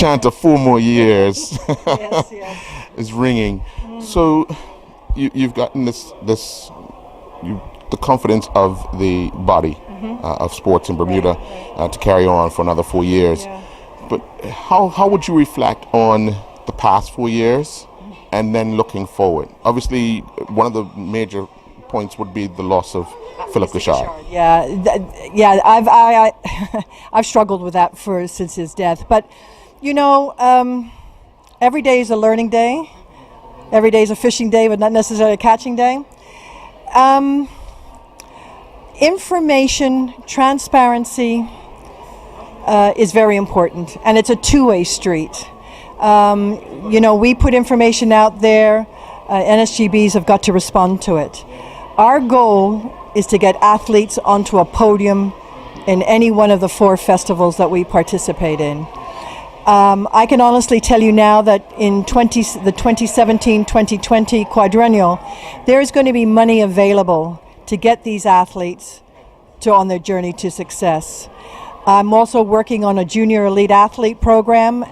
chant of 4 more years Yes, yes. is ringing. So you've gotten the confidence of the body of sports in Bermuda to carry on for another 4 years. Yeah. But how would you reflect on the past 4 years and then looking forward? Obviously, one of the major points would be the loss of Philip Gashard. Yeah, I've struggled with that since his death. But every day is a learning day. Every day is a fishing day, but not necessarily a catching day. Information, transparency is very important, and it's a two-way street. We put information out there. NSGBs have got to respond to it. Our goal is to get athletes onto a podium in any one of the 4 festivals that we participate in. I can honestly tell you now that in the 2017-2020 quadrennial, there is going to be money available to get these athletes on their journey to success. I'm also working on a junior elite athlete program,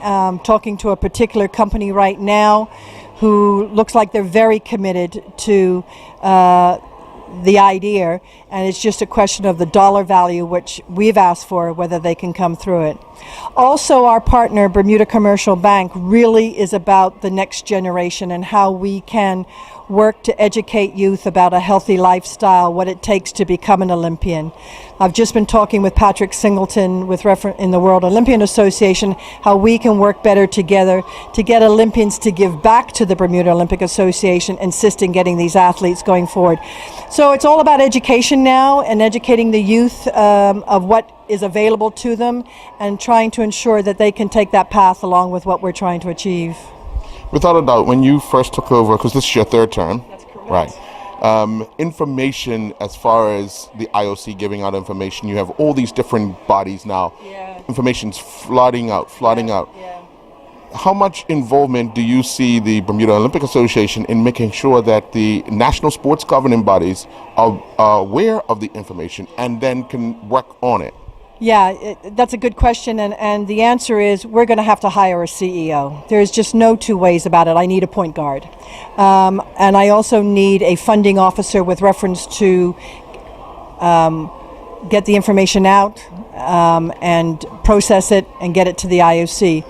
talking to a particular company right now who looks like they're very committed to the idea, and it's just a question of the dollar value which we've asked for, whether they can come through it. Also, our partner, Bermuda Commercial Bank, really is about the next generation and how we can work to educate youth about a healthy lifestyle, what it takes to become an Olympian. I've just been talking with Patrick Singleton in the World Olympian Association, how we can work better together to get Olympians to give back to the Bermuda Olympic Association, insisting getting these athletes going forward. So it's all about education now, and educating the youth of what is available to them, and trying to ensure that they can take that path along with what we're trying to achieve. Without a doubt, when you first took over, because this is your 3rd term, That's correct. right? Information, as far as the IOC giving out information, you have all these different bodies now. Yeah. Information's flooding out. Yeah. How much involvement do you see the Bermuda Olympic Association in making sure that the national sports governing bodies are aware of the information and then can work on it? Yeah, that's a good question, and the answer is we're going to have to hire a CEO. There's just no two ways about it. I need a point guard. And I also need a funding officer with reference to get the information out and process it and get it to the IOC.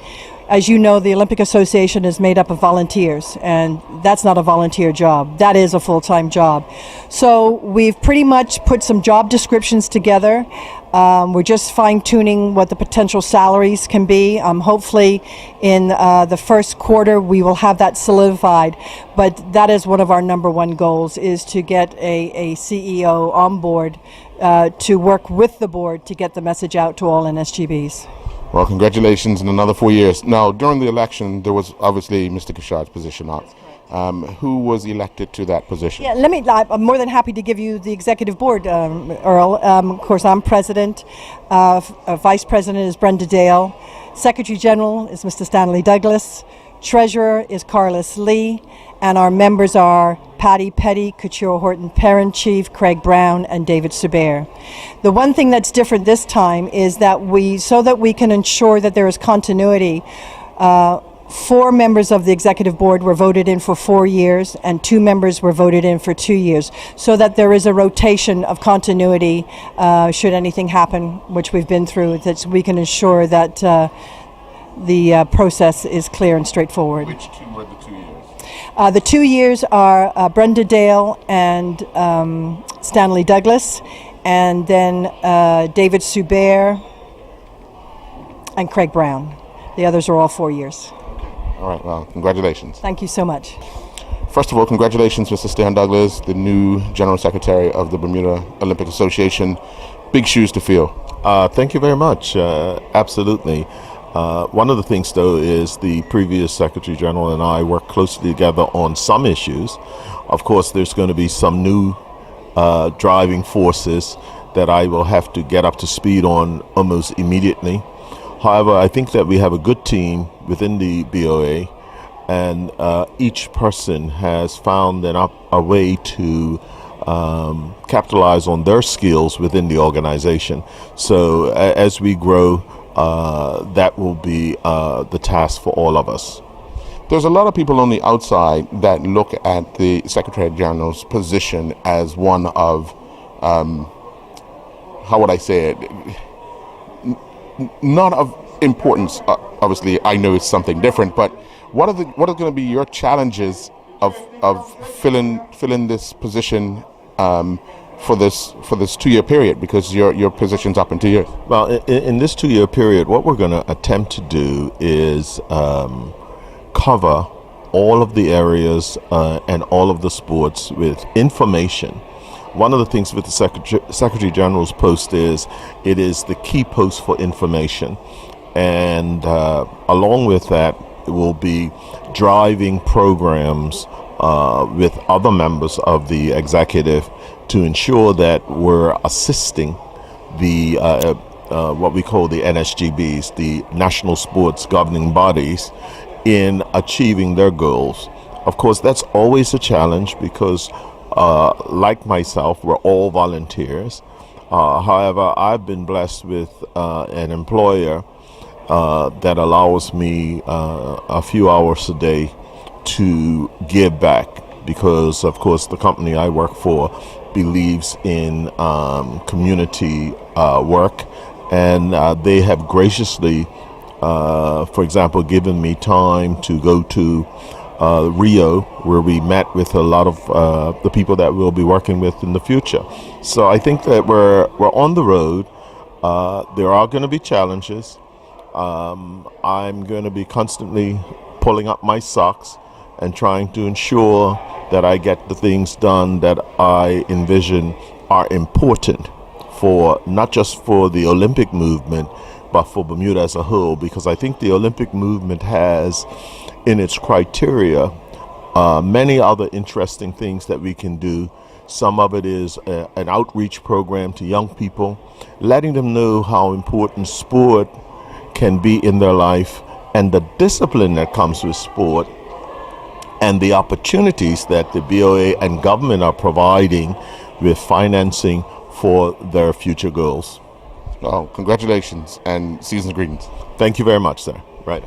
As you know, the Olympic Association is made up of volunteers, and that's not a volunteer job. That is a full-time job. So we've pretty much put some job descriptions together. We're just fine-tuning what the potential salaries can be. Hopefully in the first quarter we will have that solidified. But that is one of our number one goals, is to get a CEO on board to work with the board to get the message out to all NSGBs. Well, congratulations in another 4 years. Now, during the election, there was obviously Mr. Gashard's position up. Who was elected to that position? Yeah, I'm more than happy to give you the executive board, Earl. Of course, I'm president. Vice president is Brenda Dale. Secretary General is Mr. Stanley Douglas. Treasurer is Carlos Lee. And our members are Patty Petty, Couture Horton Parent Chief, Craig Brown, and David Subert. The one thing that's different this time is that so that we can ensure that there is continuity, 4 members of the executive board were voted in for 4 years, and 2 members were voted in for 2 years, so that there is a rotation of continuity should anything happen, which we've been through, that we can ensure that the process is clear and straightforward. Which 2 were the 2 years? The 2 years are Brenda Dale and Stanley Douglas, and then David Subert and Craig Brown. The others are all 4 years. All right, well, congratulations. Thank you so much. First of all, congratulations, Mr. Stan Douglas, the new General Secretary of the Bermuda Olympic Association. Big shoes to fill. Thank you very much. Absolutely. One of the things, though, is the previous Secretary General and I worked closely together on some issues. Of course, there's going to be some new driving forces that I will have to get up to speed on almost immediately. However, I think that we have a good team within the BOA, and each person has found a way to capitalize on their skills within the organization. So as we grow, that will be the task for all of us. There's a lot of people on the outside that look at the Secretary General's position as one of, how would I say it, not of importance. Obviously, I know it's something different, but what are going to be your challenges of filling this position for this 2-year period, because your position's up in 2 years? Well, in this 2-year period, what we're going to attempt to do is cover all of the areas and all of the sports with information. One of the things with the Secretary General's post is it is the key post for information, and along with that, it will be driving programs with other members of the executive to ensure that we're assisting the what we call the NSGBs, the National Sports Governing Bodies, in achieving their goals. Of course, that's always a challenge because, like myself, we're all volunteers. However, I've been blessed with an employer that allows me a few hours a day to give back, because, of course, the company I work for believes in community work, and they have graciously, for example, given me time to go to Rio, where we met with a lot of the people that we'll be working with in the future. So I think that we're on the road. There are going to be challenges. I'm going to be constantly pulling up my socks and trying to ensure that I get the things done that I envision are important for not just for the Olympic movement, but for Bermuda as a whole, because I think the Olympic movement has in its criteria many other interesting things that we can do. Some of it is an outreach program to young people, letting them know how important sport can be in their life, and the discipline that comes with sport, and the opportunities that the BOA and government are providing with financing for their future goals. Well, congratulations and season's greetings. Thank you very much, sir. Right.